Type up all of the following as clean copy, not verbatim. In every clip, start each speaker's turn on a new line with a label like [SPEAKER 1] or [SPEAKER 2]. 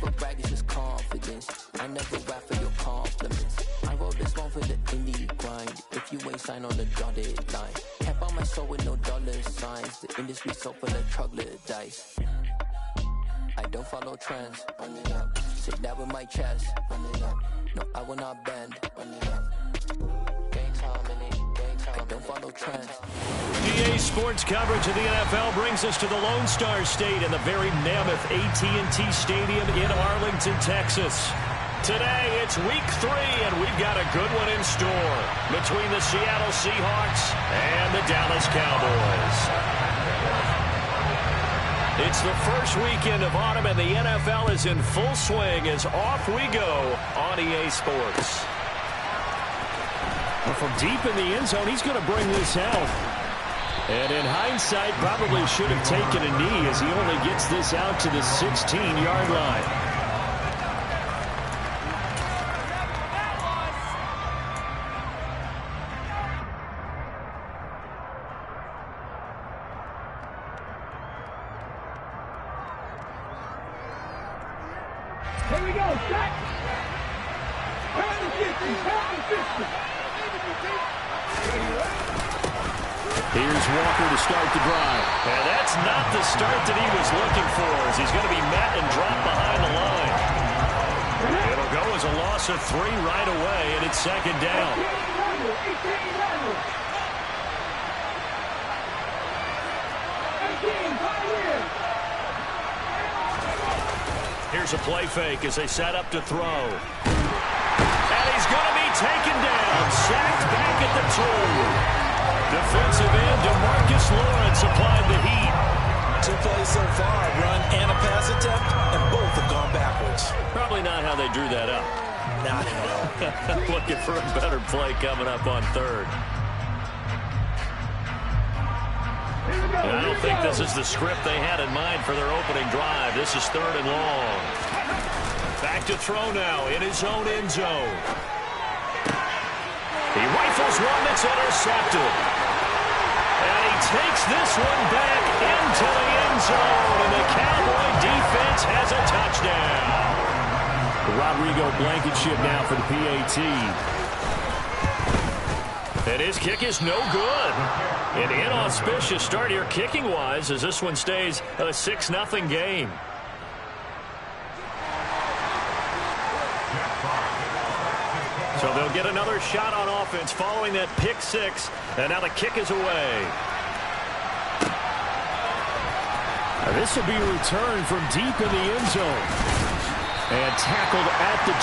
[SPEAKER 1] never brag, it's just confidence. I never rap for your compliments. I wrote this one for the indie grind. If you ain't signed on the dotted line, can't buy my soul with no dollar signs. The industry so full of troglodytes. I don't follow trends. Run it up. Sit down with my chest. Run it up. No, I will not bend. Run it up. Gang time in it. Gang time. I don't follow trends.
[SPEAKER 2] PA Sports coverage of the NFL brings us to the Lone Star State and the very mammoth AT&T Stadium in Arlington, Texas. Today, it's week 3, and we've got a good one in store between the Seattle Seahawks and the Dallas Cowboys. It's the first weekend of autumn, and the NFL is in full swing as off we go on EA Sports. Well, from deep in the end zone, he's going to bring this out. And in hindsight, probably should have taken a knee as he only gets this out to the 16-yard line.
[SPEAKER 3] Here we go, set.
[SPEAKER 2] Here's Walker to start the drive. And that's not the start that he was looking for, as he's going to be met and dropped behind the line. It'll go as a loss of 3 right away, and it's second down. Here's a play fake as they set up to throw. And he's going to be taken down, sacked back at the 2. Defensive end DeMarcus Lawrence applied the heat.
[SPEAKER 4] 2 plays so far, a run and a pass attempt, and both have gone backwards.
[SPEAKER 2] Probably not how they drew that up.
[SPEAKER 4] Not at all.
[SPEAKER 2] Looking for a better play coming up on 3rd. And I don't think this is the script they had in mind for their opening drive. This is 3rd and long. Back to throw now in his own end zone. He rifles one that's intercepted. And he takes this one back into the end zone. And the Cowboy defense has a touchdown. Rodrigo Blankenship now for the PAT. And his kick is no good. An inauspicious start here kicking-wise as this one stays a 6-0 game. So they'll get another shot on offense following that pick 6. And now the kick is away. Now this will be a return from deep in the end zone. And tackled at the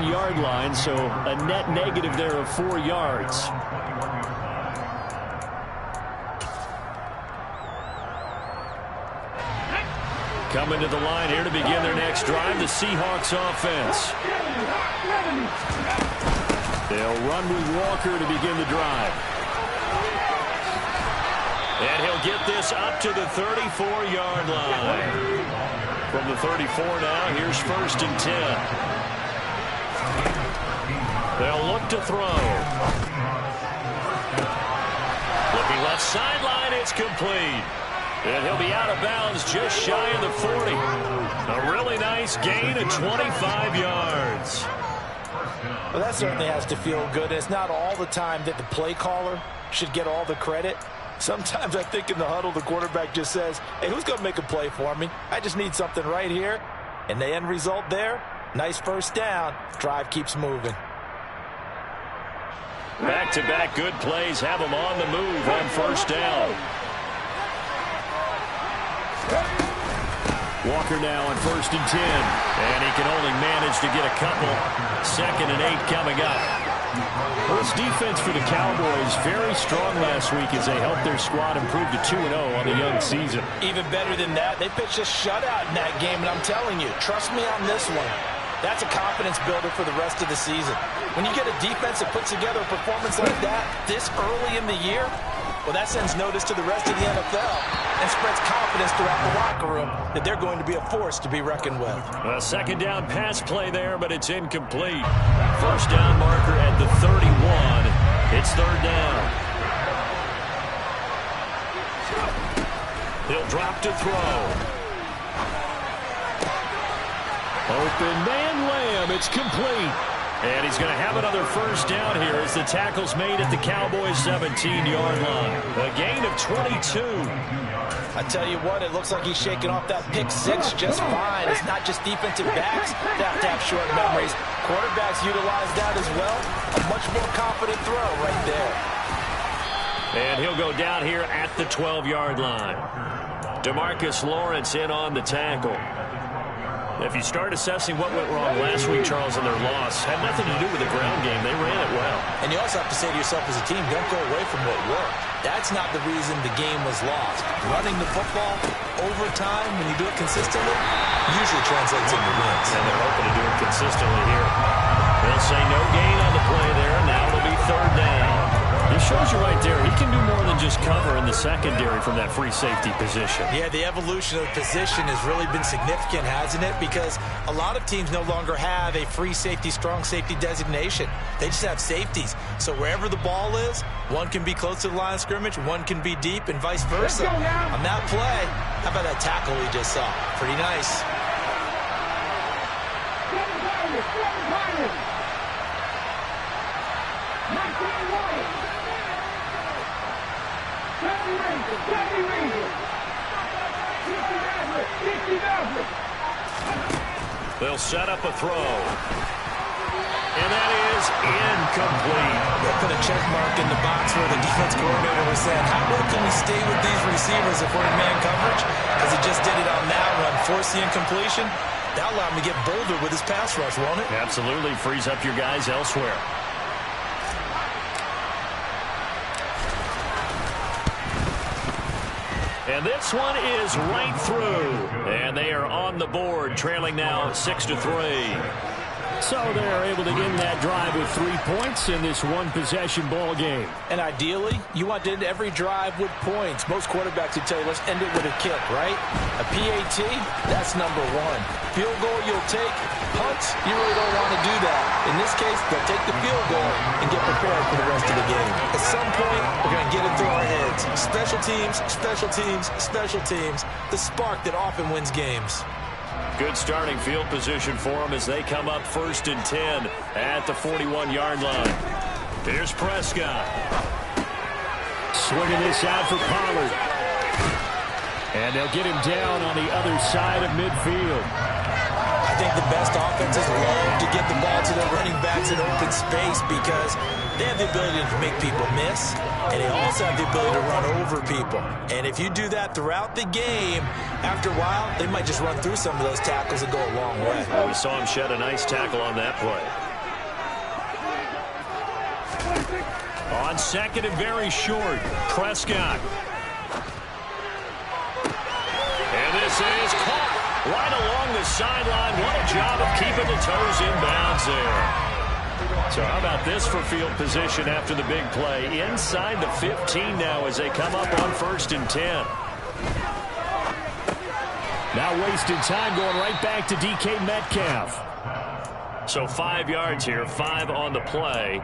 [SPEAKER 2] 21-yard line, so a net negative there of 4 yards. Coming to the line here to begin their next drive, the Seahawks offense. They'll run with Walker to begin the drive. And he'll get this up to the 34-yard line. From the 34 now, here's 1st and 10. They'll look to throw. Looking left sideline, it's complete. And he'll be out of bounds just shy of the 40. A really nice gain of 25 yards.
[SPEAKER 4] Well, that certainly has to feel good. It's not all the time that the play caller should get all the credit. Sometimes I think in the huddle, the quarterback just says, hey, who's going to make a play for me? I just need something right here. And the end result there, nice first down. Drive keeps moving.
[SPEAKER 2] Back-to-back good plays have them on the move on 1st down. Walker now on 1st and 10. And he can only manage to get a couple. 2nd and 8 coming up. This defense for the Cowboys very strong last week as they helped their squad improve to 2-0 on the young season.
[SPEAKER 4] Even better than that, they pitched a shutout in that game, and I'm telling you, trust me on this one. That's a confidence builder for the rest of the season. When you get a defense that puts together a performance like that this early in the year, well, that sends notice to the rest of the NFL and spreads confidence throughout the locker room that they're going to be a force to be reckoned with.
[SPEAKER 2] A 2nd down pass play there, but it's incomplete. 1st down marker at the 31. It's 3rd down. He'll drop to throw. Open man Lamb. It's complete. And he's going to have another first down here as the tackle's made at the Cowboys' 17-yard line. A gain of 22.
[SPEAKER 4] I tell you what, it looks like he's shaking off that pick six just fine. It's not just defensive backs that have to have short memories. Quarterbacks utilize that as well. A much more confident throw right there.
[SPEAKER 2] And he'll go down here at the 12-yard line. DeMarcus Lawrence in on the tackle. If you start assessing what went wrong last week, Charles, in their loss, had nothing to do with the ground game. They ran it well.
[SPEAKER 4] And you also have to say to yourself as a team, don't go away from what worked. That's not the reason the game was lost. Running the football over time, when you do it consistently, usually translates into wins.
[SPEAKER 2] And they're hoping to do it consistently here. They'll say no gain on the play there. Now it'll be third down. It shows you right there, he can do more than just cover in the secondary from that free safety position.
[SPEAKER 4] Yeah, the evolution of the position has really been significant, hasn't it? Because a lot of teams no longer have a free safety, strong safety designation. They just have safeties. So wherever the ball is, one can be close to the line of scrimmage, one can be deep, and vice versa. On that play, how about that tackle we just saw? Pretty nice.
[SPEAKER 2] They'll set up a throw. And that is incomplete.
[SPEAKER 4] They put a check mark in the box where the defense coordinator was saying, how well can we stay with these receivers if we're in man coverage? Because he just did it on that run, forced the incompletion. That allowed him to get bolder with his pass rush, won't it?
[SPEAKER 2] Absolutely. Frees up your guys elsewhere. And this one is right through. And they are on the board, trailing now 6-3. So they're able to end that drive with 3 points in this one-possession ball game.
[SPEAKER 4] And ideally, you want to end every drive with points. Most quarterbacks would tell you, let's end it with a kick, right? A PAT, that's number one. Field goal you'll take. Punts, you really don't want to do that. In this case, they'll take the field goal and get prepared for the rest of the game. At some point, we're going to get it through our heads. Special teams, special teams, special teams. The spark that often wins games.
[SPEAKER 2] Good starting field position for them as they come up 1st and 10 at the 41-yard line. Here's Prescott. Swinging this out for Pollard. And they'll get him down on the other side of midfield.
[SPEAKER 4] I think the best offenses love to get the ball to their running backs in open space because they have the ability to make people miss, and they also have the ability to run over people. And if you do that throughout the game, after a while, they might just run through some of those tackles and go a long way.
[SPEAKER 2] Well, we saw him shed a nice tackle on that play. On 2nd and very short, Prescott. And this is caught right along the sideline. What a job of keeping the toes in bounds there. So how about this for field position after the big play? Inside the 15 now as they come up on 1st and 10. Now wasting time going right back to DK Metcalf. So 5 yards here, 5 on the play.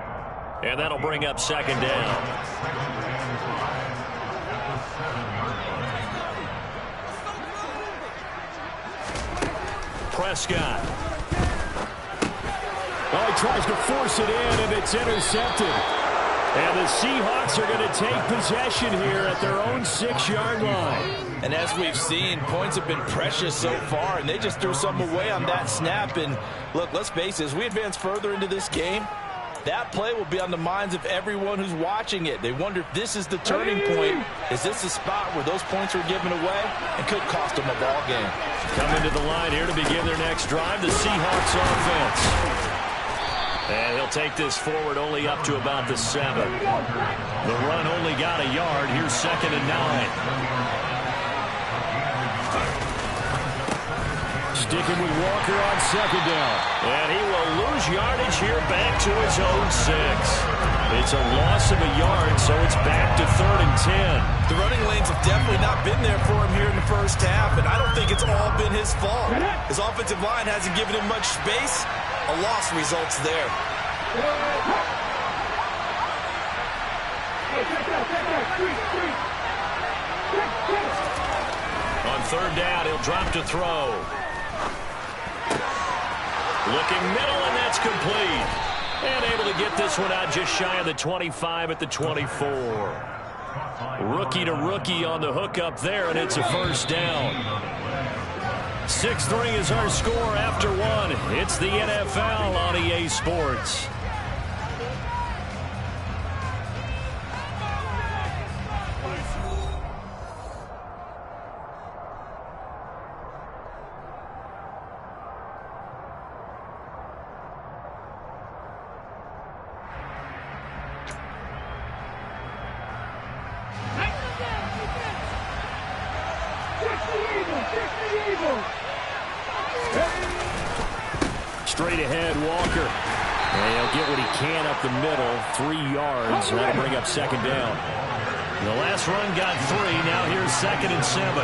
[SPEAKER 2] And that'll bring up 2nd down. Prescott. Well, he tries to force it in, and it's intercepted. And the Seahawks are going to take possession here at their own 6-yard line.
[SPEAKER 4] And as we've seen, points have been precious so far, and they just threw some away on that snap. And look, let's face it, as we advance further into this game, that play will be on the minds of everyone who's watching it. They wonder if this is the turning point. Is this the spot where those points were given away and could cost them a ball game?
[SPEAKER 2] Coming to the line here to begin their next drive, the Seahawks offense. And he'll take this forward only up to about the 7. The run only got a yard. Here's 2nd and 9. Sticking with Walker on 2nd down. And he will lose yardage here back to his own 6. It's a loss of a yard, so it's back to 3rd and 10.
[SPEAKER 4] The running lanes have definitely not been there for him here in the first half, and I don't think it's all been his fault. His offensive line hasn't given him much space. A loss results there. On 3rd down, he'll drop to throw.
[SPEAKER 2] Looking middle, and that's complete. And able to get this one out just shy of the 25 at the 24. Rookie to rookie on the hookup there, and it's a first down. 6-3 is our score after one. It's the NFL on EA Sports. Straight ahead, Walker. And he'll get what he can up the middle. 3 yards. That'll bring up second down. The last run got 3. Now here's 2nd and 7.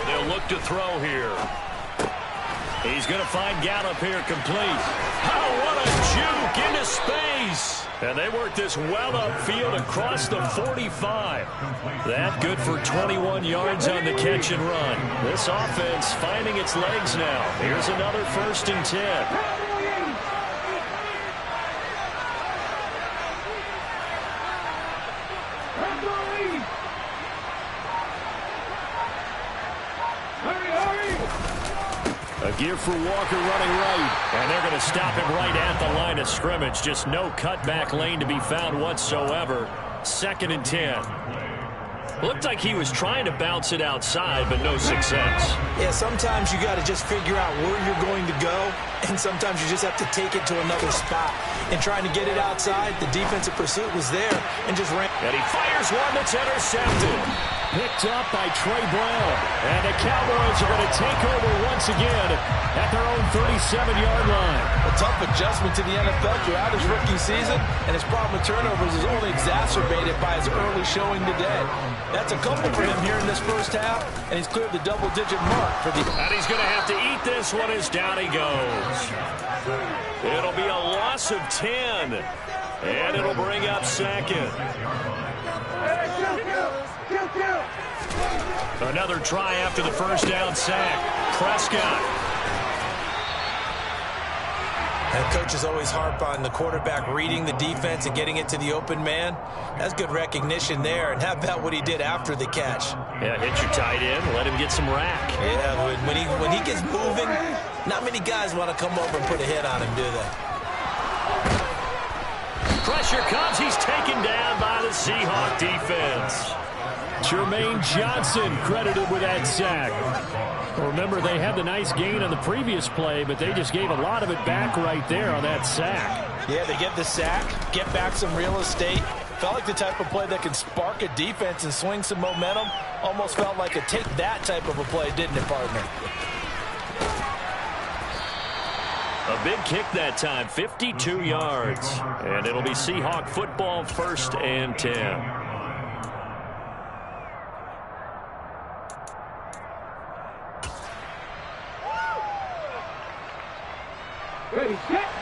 [SPEAKER 2] They'll look to throw here. He's going to find Gallup here complete. Oh, what a juke into space. And they work this well upfield across the 45. That good for 21 yards on the catch and run. This offense finding its legs now. Here's another 1st and 10. A give for Walker running right. And they're going to stop him right at the line of scrimmage. Just no cutback lane to be found whatsoever. 2nd and 10. Looked like he was trying to bounce it outside, but no success.
[SPEAKER 4] Yeah, sometimes you got to just figure out where you're going to go, and sometimes you just have to take it to another spot. And trying to get it outside, the defensive pursuit was there and just ran.
[SPEAKER 2] And he fires one that's intercepted. Picked up by Trey Brown. And the Cowboys are going to take over once again at their own 37-yard line.
[SPEAKER 4] A tough adjustment to the NFL throughout his rookie season, and his problem with turnovers is only exacerbated by his early showing today. That's a couple for him here in this first half, and he's cleared the double-digit mark for the...
[SPEAKER 2] And he's going to have to eat this one as down he goes. It'll be a loss of 10, and it'll bring up 2nd. Another try after the first down sack. Prescott.
[SPEAKER 4] And coaches always harp on the quarterback reading the defense and getting it to the open man. That's good recognition there. And how about what he did after the catch?
[SPEAKER 2] Yeah, hit your tight end, let him get some rack.
[SPEAKER 4] Yeah, when he gets moving, not many guys want to come over and put a hit on him, do they?
[SPEAKER 2] Pressure comes. He's taken down by the Seahawk defense. Jermaine Johnson credited with that sack. Remember, they had the nice gain on the previous play, but they just gave a lot of it back right there on that sack.
[SPEAKER 4] Yeah, they get the sack, get back some real estate. Felt like the type of play that can spark a defense and swing some momentum. Almost felt like a take that type of a play, didn't it, partner?
[SPEAKER 2] A big kick that time, 52 yards. And it'll be Seahawk football, 1st and 10.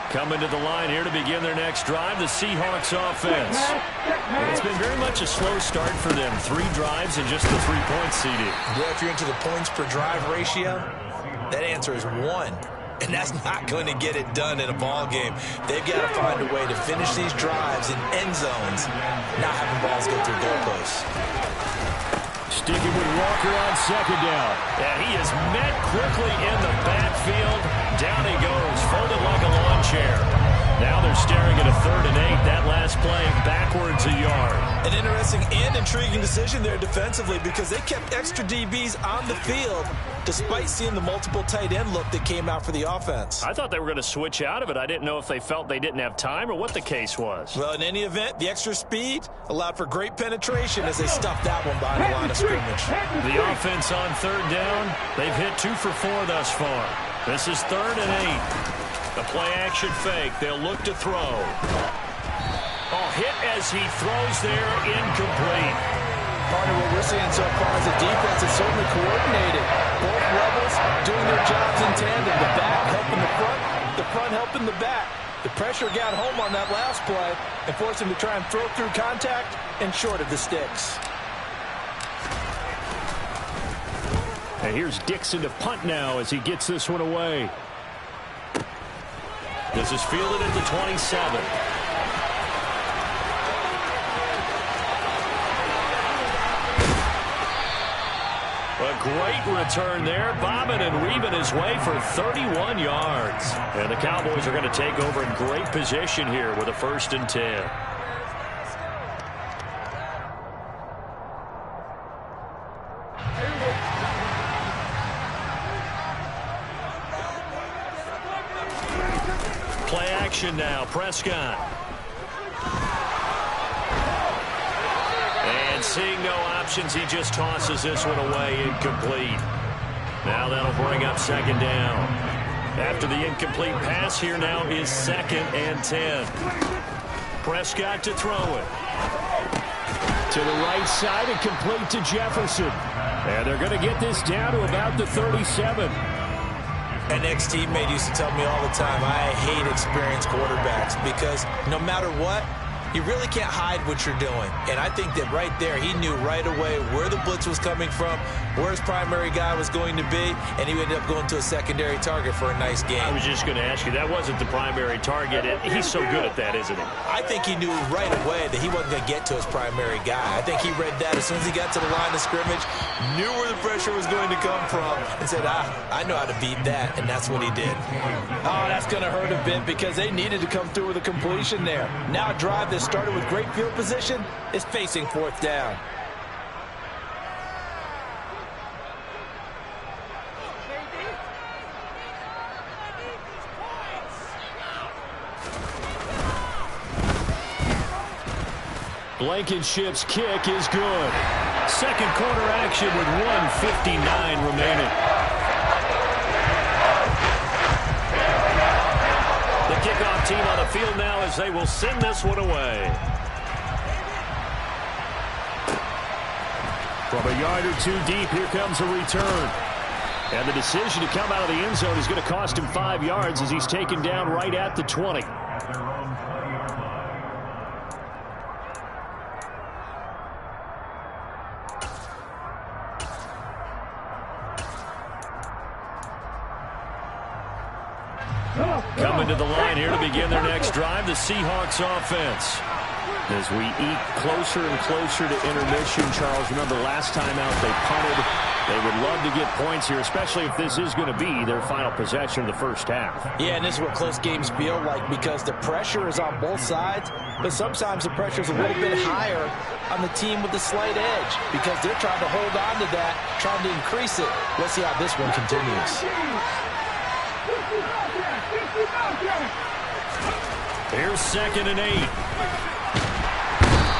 [SPEAKER 2] Coming to the line here to begin their next drive, the Seahawks offense. It's been very much a slow start for them. 3 drives and just the 3 points seeded.
[SPEAKER 4] Yeah, if you're into the points per drive ratio, that answer is 1. And that's not going to get it done in a ball game. They've got to find a way to finish these drives in end zones, not having balls go through goalposts.
[SPEAKER 2] Sticking with Walker on 2nd down. And he is met quickly in the backfield. Down he goes, folded like a lawn chair. Now they're staring at a 3rd and 8. That last play backwards a yard.
[SPEAKER 4] An interesting and intriguing decision there defensively because they kept extra DBs on the field despite seeing the multiple tight end look that came out for the offense.
[SPEAKER 2] I thought they were going to switch out of it. I didn't know if they felt they didn't have time or what the case was.
[SPEAKER 4] Well, in any event, the extra speed allowed for great penetration as they stuffed that one behind the line of scrimmage.
[SPEAKER 2] The offense on 3rd down, they've hit 2 for 4 thus far. This is 3rd and 8. The play-action fake. They'll look to throw. Oh, hit as he throws there, incomplete.
[SPEAKER 4] Part of what we're seeing so far is the defense is certainly coordinated. Both levels doing their jobs in tandem. The back helping the front helping the back. The pressure got home on that last play and forced him to try and throw through contact and short of the sticks.
[SPEAKER 2] And here's Dixon to punt now as he gets this one away. This is fielded at the 27. A great return there, bobbing and weaving his way for 31 yards. And the Cowboys are going to take over in great position here with a 1st and 10. Play action now, Prescott. And seeing no options, he just tosses this one away, incomplete. Now that'll bring up 2nd down. After the incomplete pass, here now is 2nd and 10. Prescott to throw it. To the right side and complete to Jefferson. And they're going to get this down to about the 37.
[SPEAKER 4] An ex-teammate used to tell me all the time, I hate experienced quarterbacks because no matter what, you really can't hide what you're doing. And I think that right there, he knew right away where the blitz was coming from, where his primary guy was going to be, and he ended up going to a secondary target for a nice game.
[SPEAKER 2] I was just going to ask you, that wasn't the primary target. He's so good at that, isn't he?
[SPEAKER 4] I think he knew right away that he wasn't going to get to his primary guy. I think he read that as soon as he got to the line of scrimmage, knew where the pressure was going to come from, and said, I know how to beat that, and that's what he did. Oh, that's going to hurt a bit because they needed to come through with a completion there. Now a drive that started with great field position is facing 4th down.
[SPEAKER 2] Blankenship's kick is good. 2nd quarter action with 1:59 remaining. The kickoff team on the field now as they will send this one away. From a yard or two deep, here comes a return. And the decision to come out of the end zone is going to cost him 5 yards as he's taken down right at the 20. Coming to the line here to begin their next drive, the Seahawks offense. As we eat closer and closer to intermission, Charles, remember last time out they punted. They would love to get points here, especially if this is going to be their final possession of the first half.
[SPEAKER 4] Yeah, and this is what close games feel like because the pressure is on both sides, but sometimes the pressure is a little bit higher on the team with the slight edge because they're trying to hold on to that, trying to increase it. Let's see how this one continues.
[SPEAKER 2] Here's 2nd and 8.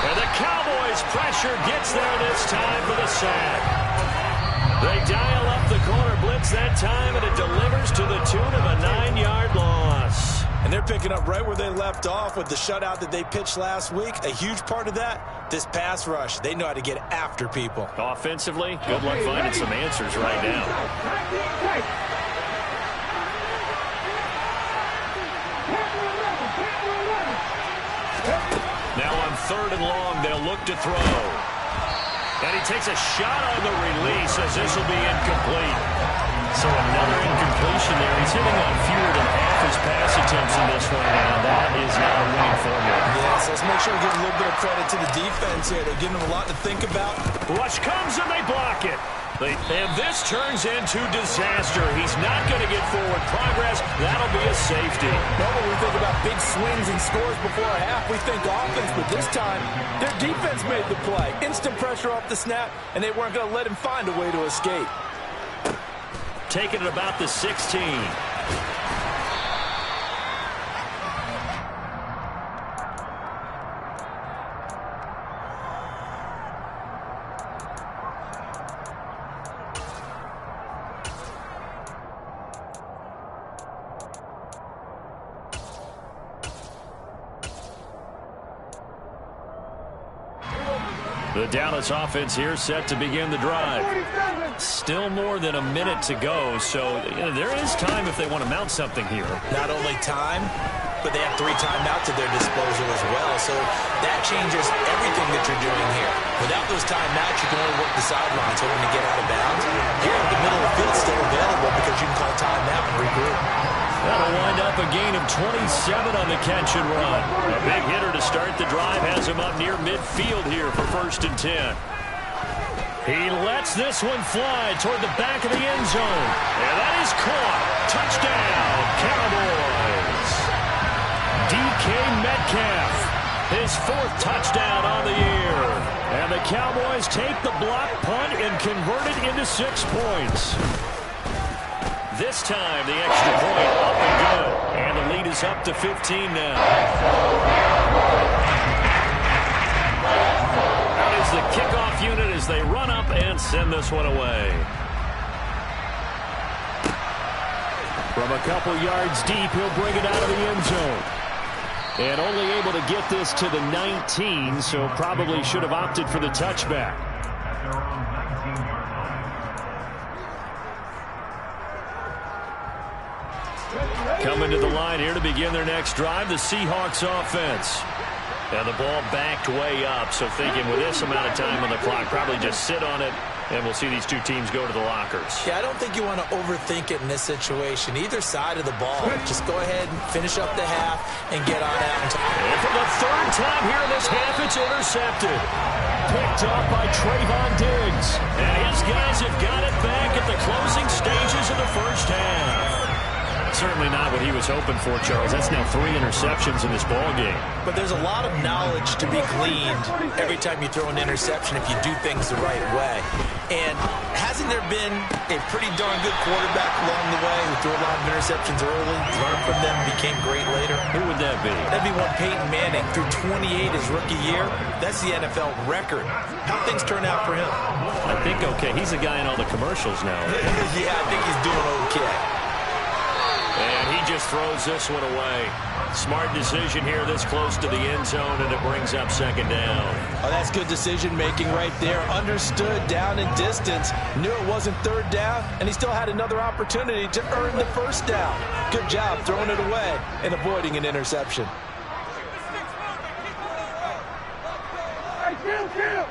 [SPEAKER 2] And the Cowboys' pressure gets there this time for the sack. They dial up the corner blitz that time, and it delivers to the tune of a 9-yard loss.
[SPEAKER 4] And they're picking up right where they left off with the shutout that they pitched last week. A huge part of that, this pass rush. They know how to get after people.
[SPEAKER 2] Offensively, good luck finding some answers right now. Now on 3rd and long, they'll look to throw. And he takes a shot on the release as this will be incomplete. So another incompletion there. He's hitting on fewer than half his pass attempts in this one, and that is not a winning formula.
[SPEAKER 4] Yes, let's make sure we give a little bit of credit to the defense here. They're giving them a lot to think about.
[SPEAKER 2] Rush comes and they block it. And this turns into disaster. He's not going to get forward progress. That'll be a safety.
[SPEAKER 4] Well, when we think about big swings and scores before a half, we think offense, but this time, their defense made the play. Instant pressure off the snap, and they weren't going to let him find a way to escape.
[SPEAKER 2] Taking it about the 16. The Dallas offense here set to begin the drive. Still more than a minute to go, so there is time if they want to mount something here.
[SPEAKER 4] Not only time, but they have 3 timeouts at their disposal as well, so that changes everything that you're doing here. Without those timeouts, you can only work the sidelines hoping to get out of bounds. Here, the middle of the field is still available because you can call timeout and regroup.
[SPEAKER 2] That'll wind up a gain of 27 on the catch and run. A big hitter to start the drive has him up near midfield here for 1st and 10. He lets this one fly toward the back of the end zone. And that is caught. Touchdown, Cowboys. DK Metcalf, his 4th touchdown on the year. And the Cowboys take the block punt and convert it into 6 points. This time, the extra point up and good. And the lead is up to 15 now. Out is the kickoff unit as they run up and send this one away. From a couple yards deep, he'll bring it out of the end zone. And only able to get this to the 19, so probably should have opted for the touchback. Coming to the line here to begin their next drive, the Seahawks offense. And the ball backed way up, so thinking with this amount of time on the clock, probably just sit on it, and we'll see these two teams go to the lockers.
[SPEAKER 4] Yeah, I don't think you want to overthink it in this situation. Either side of the ball, just go ahead and finish up the half and get on out.
[SPEAKER 2] And for the 3rd time here in this half, it's intercepted. Picked up by Trayvon Diggs. And his guys have got it back at the closing stages of the 1st half. Certainly not what he was hoping for, Charles. That's now 3 interceptions in this ball game.
[SPEAKER 4] But there's a lot of knowledge to be gleaned every time you throw an interception if you do things the right way. And hasn't there been a pretty darn good quarterback along the way who threw a lot of interceptions early, learned from them, became great later?
[SPEAKER 2] Who would that be?
[SPEAKER 4] That'd be one Peyton Manning. Threw 28 his rookie year. That's the NFL record. How things turn out for him?
[SPEAKER 2] I think okay. He's the guy in all the commercials now.
[SPEAKER 4] Yeah, I think he's doing okay.
[SPEAKER 2] And he just throws this one away. Smart decision here this close to the end zone, and it brings up 2nd down.
[SPEAKER 4] Oh, that's good decision-making right there. Understood down and distance. Knew it wasn't 3rd down, and he still had another opportunity to earn the 1st down. Good job throwing it away and avoiding an interception.
[SPEAKER 3] Kill.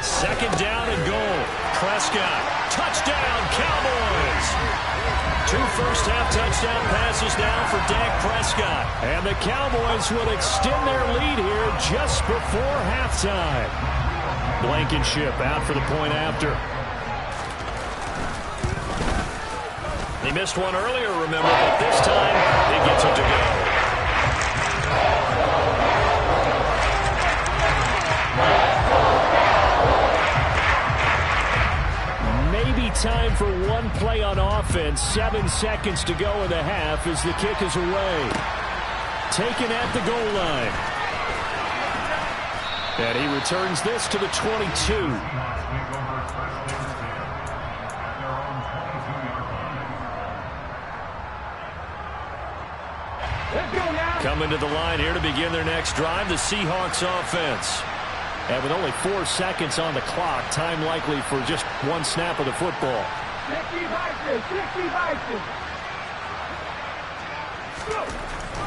[SPEAKER 2] 2nd down and goal. Prescott. Touchdown, Cowboys. 2 first-half touchdown passes now for Dak Prescott. And the Cowboys will extend their lead here just before halftime. Blankenship out for the point after. He missed one earlier, remember, but this time he gets it to go. Time for one play on offense. 7 seconds to go in the half as the kick is away. Taken at the goal line. And he returns this to the 22. Coming to the line here to begin their next drive, the Seahawks offense. And with only 4 seconds on the clock, time likely for just one snap of the football.
[SPEAKER 3] 60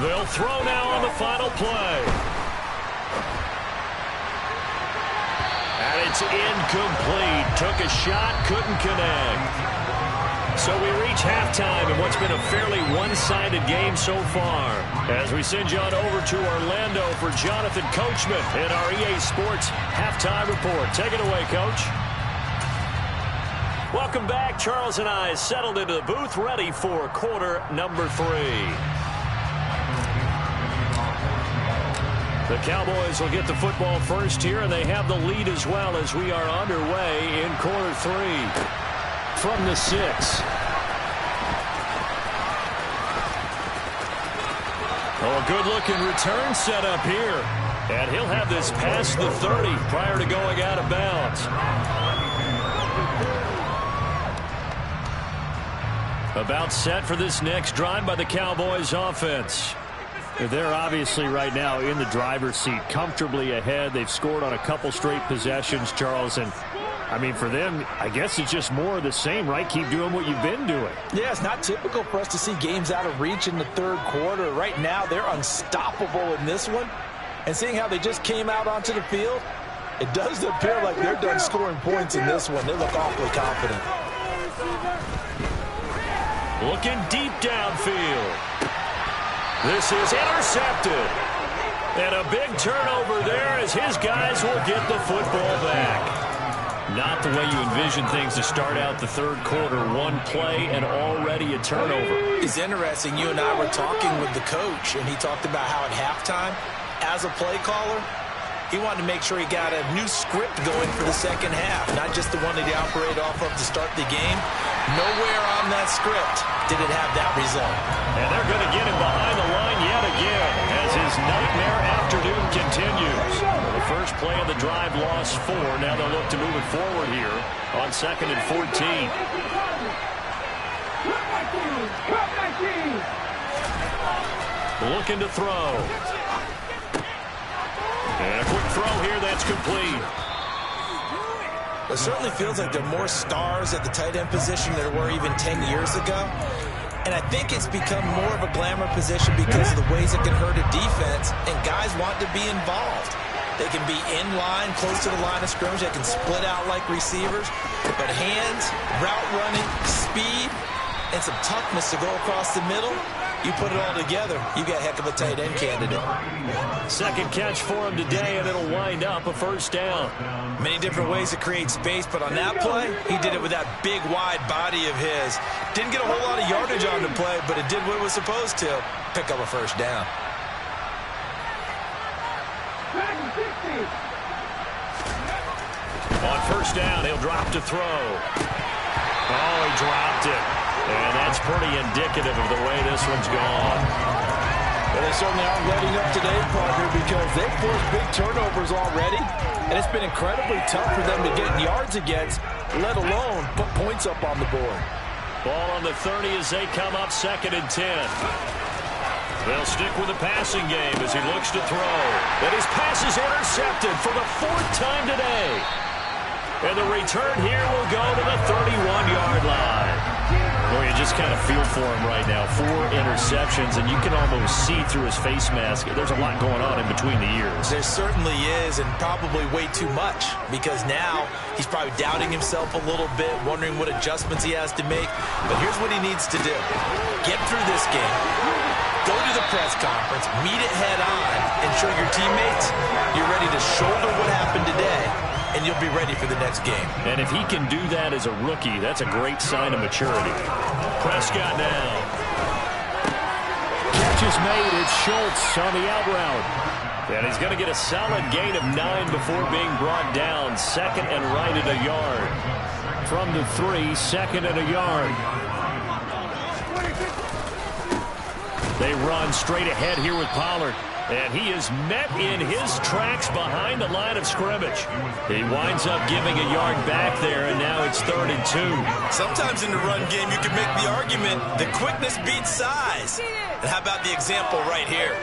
[SPEAKER 2] They'll throw now on the final play. And it's incomplete. Took a shot, couldn't connect. So we reach halftime in what's been a fairly one-sided game so far. As we send you on over to Orlando for Jonathan Coachman in our EA Sports Halftime Report. Take it away, Coach. Welcome back. Charles and I settled into the booth, ready for quarter number 3. The Cowboys will get the football first here, and they have the lead as well as we are underway in quarter 3. From the 6. Oh, good-looking return set up here. And he'll have this past the 30 prior to going out of bounds. About set for this next drive by the Cowboys offense. They're obviously right now in the driver's seat, comfortably ahead. They've scored on a couple straight possessions, Charles, and I mean, for them, I guess it's just more of the same, right? Keep doing what you've been doing.
[SPEAKER 4] Yeah, it's not typical for us to see games out of reach in the 3rd quarter. Right now, they're unstoppable in this one. And seeing how they just came out onto the field, it does appear like they're done scoring points in this one. They look awfully confident.
[SPEAKER 2] Looking deep downfield. This is intercepted. And a big turnover there as his guys will get the football back. Not the way you envision things to start out the third quarter. One play and already a turnover.
[SPEAKER 4] It's interesting. You and I were talking with the coach, and he talked about how at halftime, as a play caller, he wanted to make sure he got a new script going for the second half, not just the one that he operated off of to start the game. Nowhere on that script did it have that result.
[SPEAKER 2] And they're going to get him behind the line yet again as his nightmare afternoon continues. The first play of the drive lost 4. Now they'll look to move it forward here on 2nd and 14. Looking to throw. And a quick throw here that's complete.
[SPEAKER 4] It certainly feels like there are more stars at the tight end position than there were even 10 years ago. And I think it's become more of a glamour position because of the ways it can hurt a defense, and guys want to be involved. They can be in line, close to the line of scrimmage. They can split out like receivers. But hands, route running, speed, and some toughness to go across the middle, you put it all together, you got a heck of a tight end candidate.
[SPEAKER 2] Second catch for him today, and it'll wind up a first down.
[SPEAKER 4] Many different ways to create space, but on that play, he did it with that big, wide body of his. Didn't get a whole lot of yardage on the play, but it did what it was supposed to. Pick up a first down.
[SPEAKER 2] On first down, he'll drop to throw. Oh, he dropped it. And that's pretty indicative of the way this one's gone.
[SPEAKER 4] Well, they certainly aren't letting up today, partner, because they've forced big turnovers already, and it's been incredibly tough for them to get yards against, let alone put points up on the board.
[SPEAKER 2] Ball on the 30 as they come up 2nd and 10. They'll stick with the passing game as he looks to throw. And his pass is intercepted for the 4th time today. And the return here will go to the 31-yard line. Boy, you just kind of feel for him right now. 4 interceptions, and you can almost see through his face mask. There's a lot going on in between the ears.
[SPEAKER 4] There certainly is, and probably way too much, because now he's probably doubting himself a little bit, wondering what adjustments he has to make. But here's what he needs to do. Get through this game. Go to the press conference, meet it head on, and show your teammates you're ready to shoulder what happened today, and you'll be ready for the next game.
[SPEAKER 2] And if he can do that as a rookie, that's a great sign of maturity. Prescott now. Catch is made. It's Schultz on the out route. And he's going to get a solid gain of 9 before being brought down. 2nd and right at a yard. From the 3, 2nd and a yard. They run straight ahead here with Pollard. And he is met in his tracks behind the line of scrimmage. He winds up giving a yard back there, and now it's 3rd and 2.
[SPEAKER 4] Sometimes in the run game, you can make the argument that quickness beats size. And how about the example right here?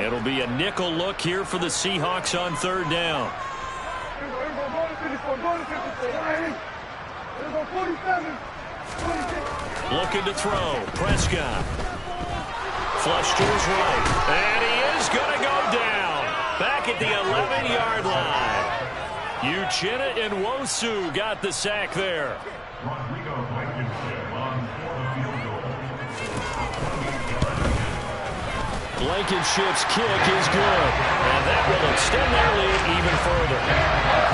[SPEAKER 2] It'll be a nickel look here for the Seahawks on 3rd down. Looking to throw. Prescott. Flush to his right. And he is going to go down. Back at the 11-yard line. Uchenna and Nwosu got the sack there. Blankenship's kick is good. And that will extend their lead even further.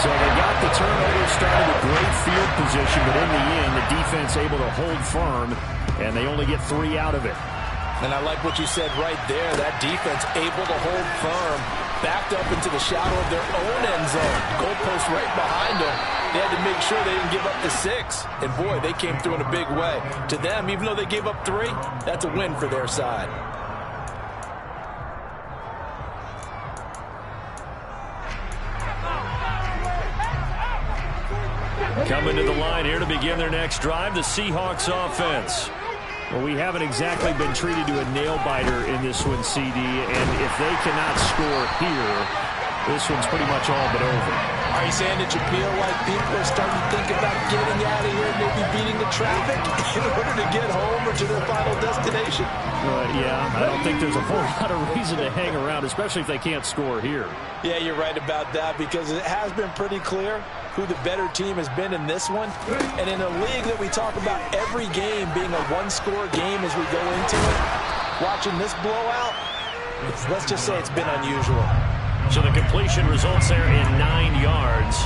[SPEAKER 2] So they got the turnover, started with great field position, but in the end, the defense able to hold firm, and they only get 3 out of it.
[SPEAKER 4] And I like what you said right there. That defense able to hold firm, backed up into the shadow of their own end zone. Goalpost right behind them. They had to make sure they didn't give up the 6. And boy, they came through in a big way. To them, even though they gave up 3, that's a win for their side.
[SPEAKER 2] Coming to the line here to begin their next drive, the Seahawks offense. Well, we haven't exactly been treated to a nail-biter in this one, CD, and if they cannot score here, this one's pretty much all but over.
[SPEAKER 4] Are you saying that you feel like people are starting to think about getting out of here, maybe beating the traffic in order to get home or to their final destination?
[SPEAKER 2] Yeah, I don't think there's a whole lot of reason to hang around, especially if they can't score here.
[SPEAKER 4] Yeah, you're right about that, because it has been pretty clear who the better team has been in this one. And in a league that we talk about every game being a one-score game as we go into it, watching this blowout, let's just say it's been unusual.
[SPEAKER 2] So the completion results there in 9 yards.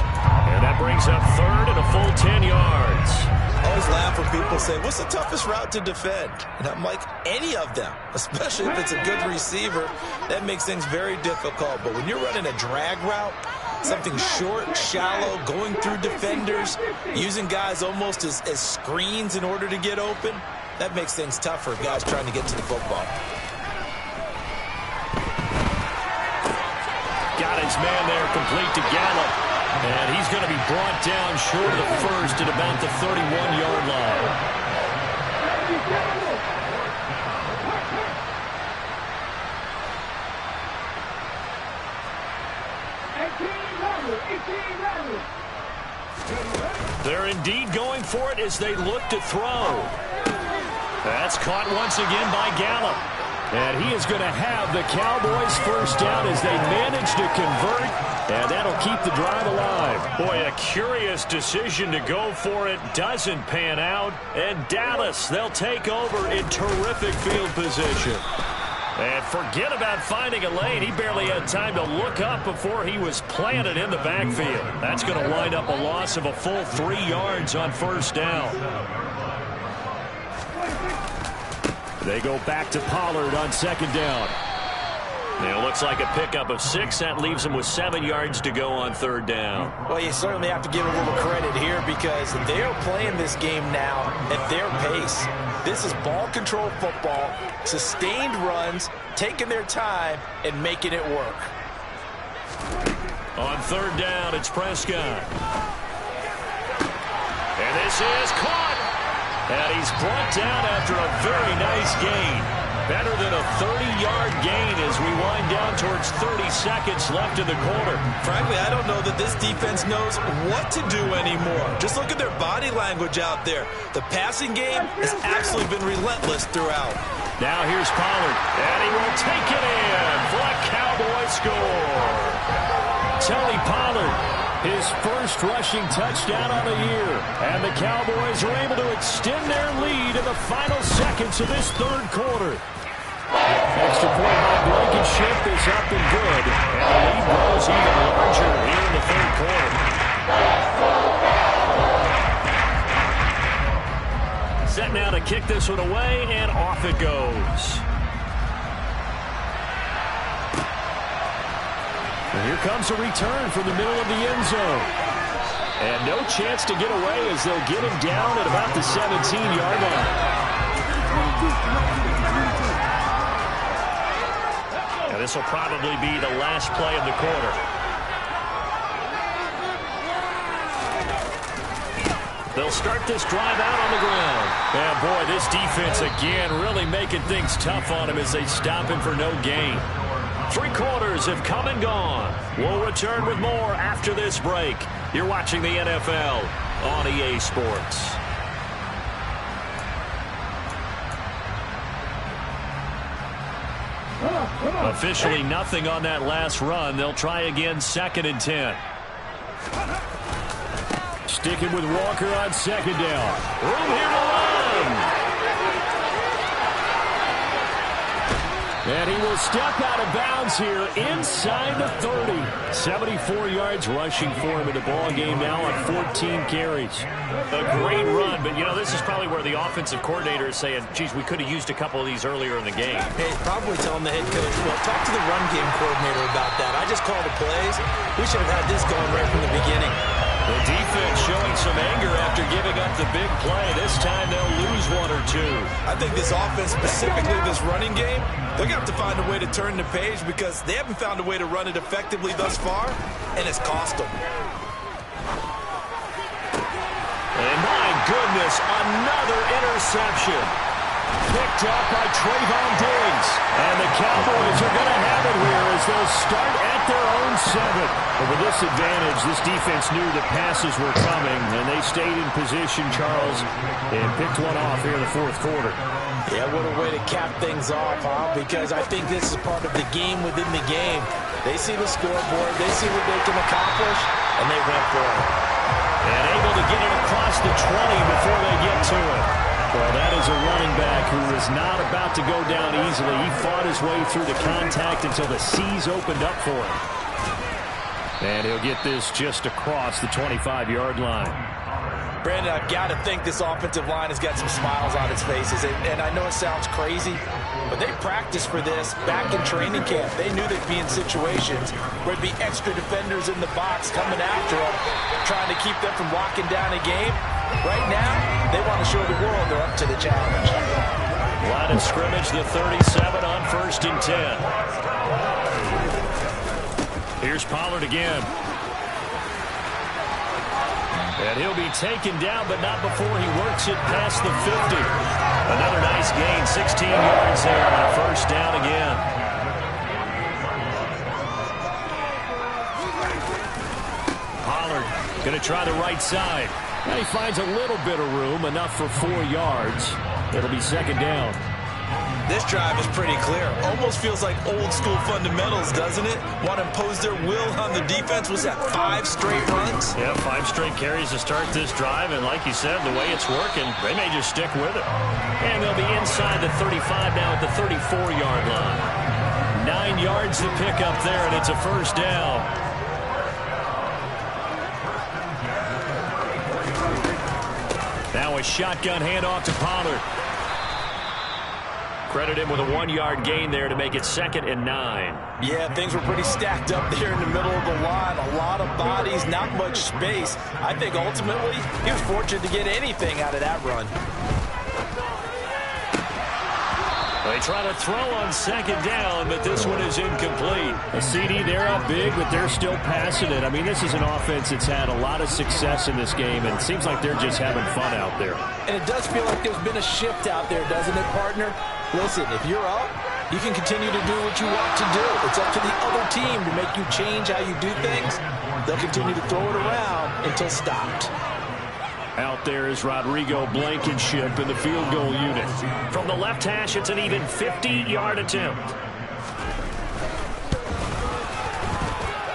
[SPEAKER 2] And that brings up third and a full 10 yards.
[SPEAKER 4] I always laugh when people say, what's the toughest route to defend? And I'm like, any of them, especially if it's a good receiver. That makes things very difficult. But when you're running a drag route, something short, shallow, going through defenders, using guys almost as screens in order to get open, that makes things tough for guys trying to get to the football.
[SPEAKER 2] Got his man there, complete to Gallup. And he's going to be brought down short of the first at about the 31-yard line. They're indeed going for it as they look to throw. That's caught once again by Gallup. And he is going to have the Cowboys first down as they manage to convert. And that'll keep the drive alive. Boy, a curious decision to go for it. Doesn't pan out. And Dallas, they'll take over in terrific field position. And forget about finding a lane. He barely had time to look up before he was planted in the backfield. That's going to wind up a loss of a full 3 yards on first down. They go back to Pollard on second down. It looks like a pickup of 6. That leaves him with 7 yards to go on third down.
[SPEAKER 4] Well, you certainly have to give a little credit here because they're playing this game now at their pace. This is ball control football, sustained runs, taking their time, and making it work.
[SPEAKER 2] On third down, it's Prescott. And this is caught. And he's brought down after a very nice gain. Better than a 30-yard gain as we wind down towards 30 seconds left in the quarter.
[SPEAKER 4] Frankly, I don't know that this defense knows what to do anymore. Just look at their body language out there. The passing game has absolutely been relentless throughout.
[SPEAKER 2] Now here's Pollard, and he will take it in for a Cowboy score. Tony Pollard, his first rushing touchdown on the year. And the Cowboys are able to extend their lead in the final seconds of this third quarter. Extra point by Blankenship is up and good. And the lead grows even larger here in the third quarter. Set now to kick this one away, and off it goes. And here comes a return from the middle of the end zone. And no chance to get away as they'll get him down at about the 17-yard line. Now this will probably be the last play of the quarter. They'll start this drive out on the ground. And boy, this defense again really making things tough on him as they stop him for no gain. 3 quarters have come and gone. We'll return with more after this break. You're watching the NFL on EA Sports. Officially nothing on that last run. They'll try again, 2nd and 10. Sticking with Walker on second down. Room here to run. And he will step out of bounds here inside the 30. 74 yards rushing for him in the ball game now on 14 carries. A great run, but, you know, this is probably where the offensive coordinator is saying, geez, we could have used a couple of these earlier in the game.
[SPEAKER 4] Hey, probably telling the head coach, well, talk to the run game coordinator about that. I just called the plays. We should have had this going right from the beginning.
[SPEAKER 2] The defense showing some anger after giving up the big play. This time they'll lose 1 or 2.
[SPEAKER 4] I think this offense, specifically this running game, they're going to have to find a way to turn the page because they haven't found a way to run it effectively thus far, and it's cost them.
[SPEAKER 2] And my goodness, another interception. Picked up by Trayvon Diggs. And the Cowboys are going to have it here as they'll start at their own 7. But with this advantage, this defense knew that passes were coming, and they stayed in position, Charles, and picked one off here in the fourth quarter.
[SPEAKER 4] Yeah, what a way to cap things off, huh? Because I think this is part of the game within the game. They see the scoreboard, they see what they can accomplish, and they went for it.
[SPEAKER 2] And able to get it across the 20 before they get to it. Well, that is a running back who is not about to go down easily. He fought his way through the contact until the seas opened up for him. And he'll get this just across the 25-yard line.
[SPEAKER 4] Brandon, I've got to think this offensive line has got some smiles on its faces. And I know it sounds crazy, but they practiced for this back in training camp. They knew they'd be in situations where there'd be extra defenders in the box coming after them, trying to keep them from locking down a game. Right now, they want to show the world they're up to the challenge.
[SPEAKER 2] Line of scrimmage, the 37 on 1st and 10. Here's Pollard again. And he'll be taken down, but not before he works it past the 50. Another nice gain, 16 yards there on a 1st down again. Pollard going to try the right side. And he finds a little bit of room, enough for 4 yards. It'll be 2nd down.
[SPEAKER 4] This drive is pretty clear. Almost feels like old school fundamentals, doesn't it? Want to impose their will on the defense. Was that 5 straight runs?
[SPEAKER 2] Yeah, 5 straight carries to start this drive. And like you said, the way it's working, they may just stick with it. And they'll be inside the 35 now at the 34-yard line. 9 yards to pick up there, and it's a 1st down. Now a shotgun handoff to Pollard. Credit him with a 1-yard gain there to make it 2nd and 9.
[SPEAKER 4] Yeah, things were pretty stacked up there in the middle of the line. A lot of bodies, not much space. I think ultimately he was fortunate to get anything out of that run.
[SPEAKER 2] They try to throw on 2nd down, but this one is incomplete. A CD, they're up big, but they're still passing it. I mean, this is an offense that's had a lot of success in this game, and it seems like they're just having fun out there.
[SPEAKER 4] And it does feel like there's been a shift out there, doesn't it, partner? Listen, if you're up, you can continue to do what you want to do. It's up to the other team to make you change how you do things. They'll continue to throw it around until stopped.
[SPEAKER 2] Out there is Rodrigo Blankenship in the field goal unit. From the left hash, it's an even 50-yard attempt.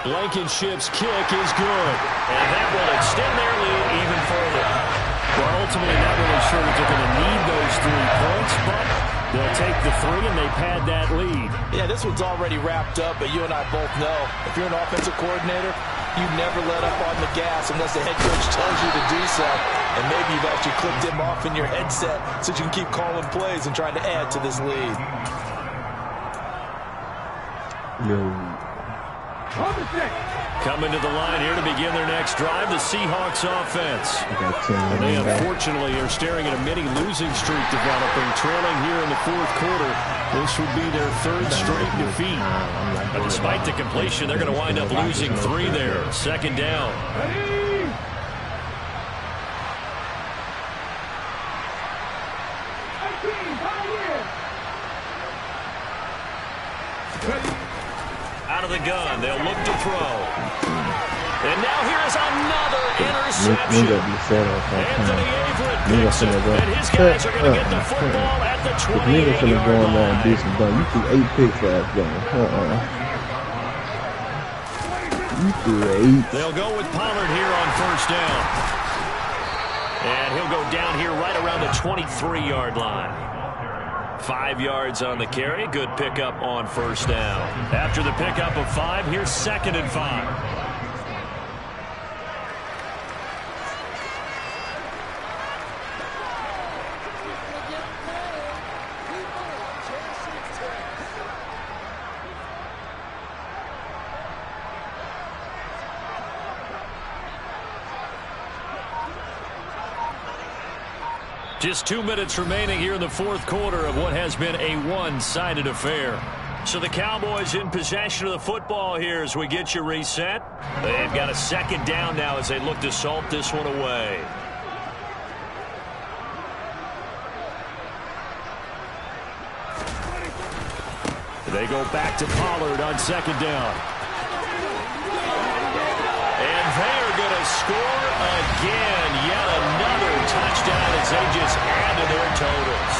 [SPEAKER 2] Blankenship's kick is good. And that will extend their lead even further. Well, ultimately, not really sure that they're going to need those 3 points, but they'll take the 3 and they pad that lead.
[SPEAKER 4] Yeah, this one's already wrapped up, but you and I both know if you're an offensive coordinator, you never let up on the gas unless the head coach tells you to do so. And maybe you've actually clicked him off in your headset so you can keep calling plays and trying to add to this lead.
[SPEAKER 2] Coming to the line here to begin their next drive, the Seahawks offense. And they unfortunately are staring at a mini losing streak developing, trailing here in the 4th quarter. This would be their 3rd straight defeat. But despite the completion, they're going to wind up losing 3 there. 2nd down. Out of the gun, they'll look to throw. And now here's another interception. Anthony Averett picks it, and his guys are going to get the football at the 28-yard line.
[SPEAKER 5] You threw 8 picks last game. You threw 8.
[SPEAKER 2] They'll go with Pollard here on 1st down. And he'll go down here right around the 23-yard line. 5 yards on the carry. Good pickup on 1st down. After the pickup of 5, here's 2nd and 5. Just 2 minutes remaining here in the 4th quarter of what has been a one-sided affair. So the Cowboys in possession of the football here as we get you reset. They've got a 2nd down now as they look to salt this one away. They go back to Pollard on second down. And they are going to score again. Yet another touchdown as they just add to their totals.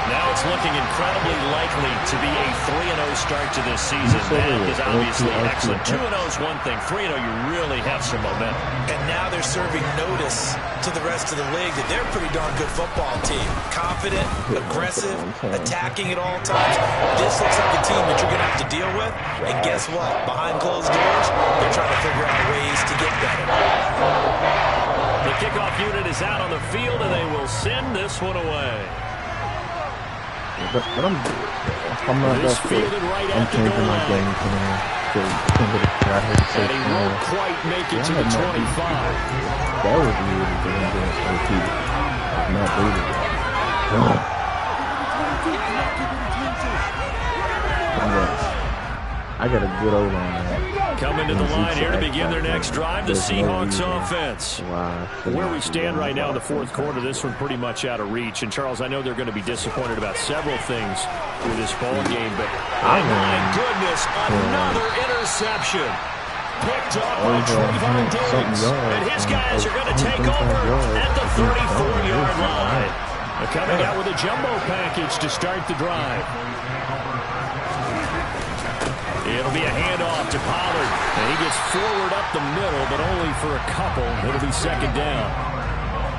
[SPEAKER 2] Now it's looking incredibly likely to be a 3-0 start to this season. That is obviously excellent. 2-0 is one thing. 3-0, you really have some momentum.
[SPEAKER 4] And now they're serving notice to the rest of the league that they're a pretty darn good football team. Confident, aggressive, attacking at all times. This looks like a team that you're going to have to deal with. And guess what? Behind closed doors, they're trying to figure out ways to get better.
[SPEAKER 2] The kickoff unit is out on the field, and they will send this one away.
[SPEAKER 5] But I'm not that good. I'm changing my game plan to
[SPEAKER 2] and he won't quite make it to the 25.
[SPEAKER 5] That was really good against OP. Not really. I got a good O-line now.
[SPEAKER 2] Coming to the line here to begin their next drive, the Seahawks offense. Where we stand right now in the fourth quarter, this one pretty much out of reach. And, Charles, I know they're going to be disappointed about several things with this ball game, but my goodness, another interception. Picked up by Trayvon Diggs. And his guys are going to take over at the 34-yard line. They're coming out with a jumbo package to start the drive. It'll be a handoff to Pollard. And he gets forward up the middle, but only for a couple. It'll be second down.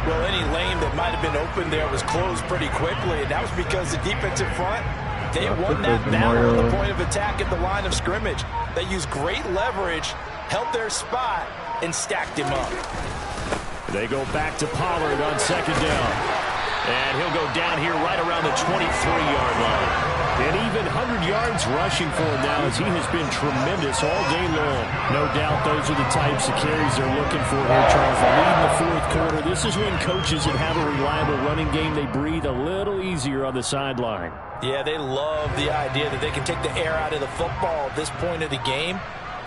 [SPEAKER 4] Well, any lane that might have been open there was closed pretty quickly, and that was because the defensive front, they won that battle on the point of attack at the line of scrimmage. They used great leverage, held their spot, and stacked him up.
[SPEAKER 2] They go back to Pollard on second down. And he'll go down here right around the 23-yard line. And even 100 yards rushing for him now as he has been tremendous all day long. No doubt those are the types of carries they're looking for here, Charles. The lead in the fourth quarter. This is when coaches that have a reliable running game, they breathe a little easier on the sideline.
[SPEAKER 4] Yeah, they love the idea that they can take the air out of the football at this point of the game.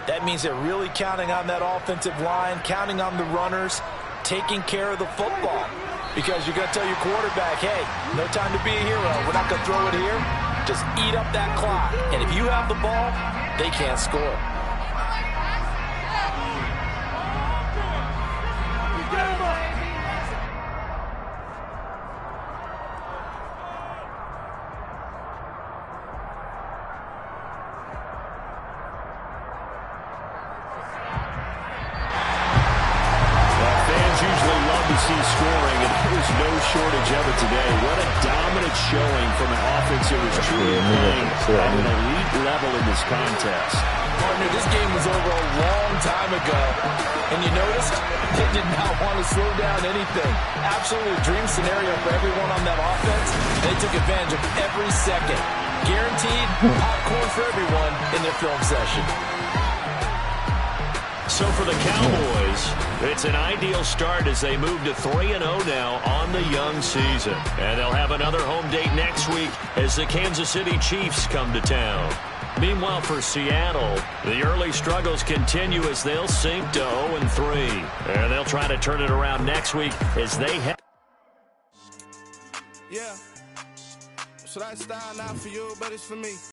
[SPEAKER 4] That means they're really counting on that offensive line, counting on the runners, taking care of the football. Because you're going to tell your quarterback, hey, no time to be a hero. We're not going to throw it here. Just eat up that clock. And if you have the ball, they can't score.
[SPEAKER 2] Scoring, and there's no shortage of it today. What a dominant showing from an offense that was truly playing at an elite level in this contest.
[SPEAKER 4] Partner, this game was over a long time ago, and you noticed they did not want to slow down anything. Absolutely a dream scenario for everyone on that offense. They took advantage of every second. Guaranteed popcorn for everyone in their film session.
[SPEAKER 2] So for the Cowboys, it's an ideal start as they move to 3-0 now on the young season. And they'll have another home date next week as the Kansas City Chiefs come to town. Meanwhile, for Seattle, the early struggles continue as they'll sink to 0-3. And they'll try to turn it around next week as they head.
[SPEAKER 6] Yeah. So that style not for you, but it's for me.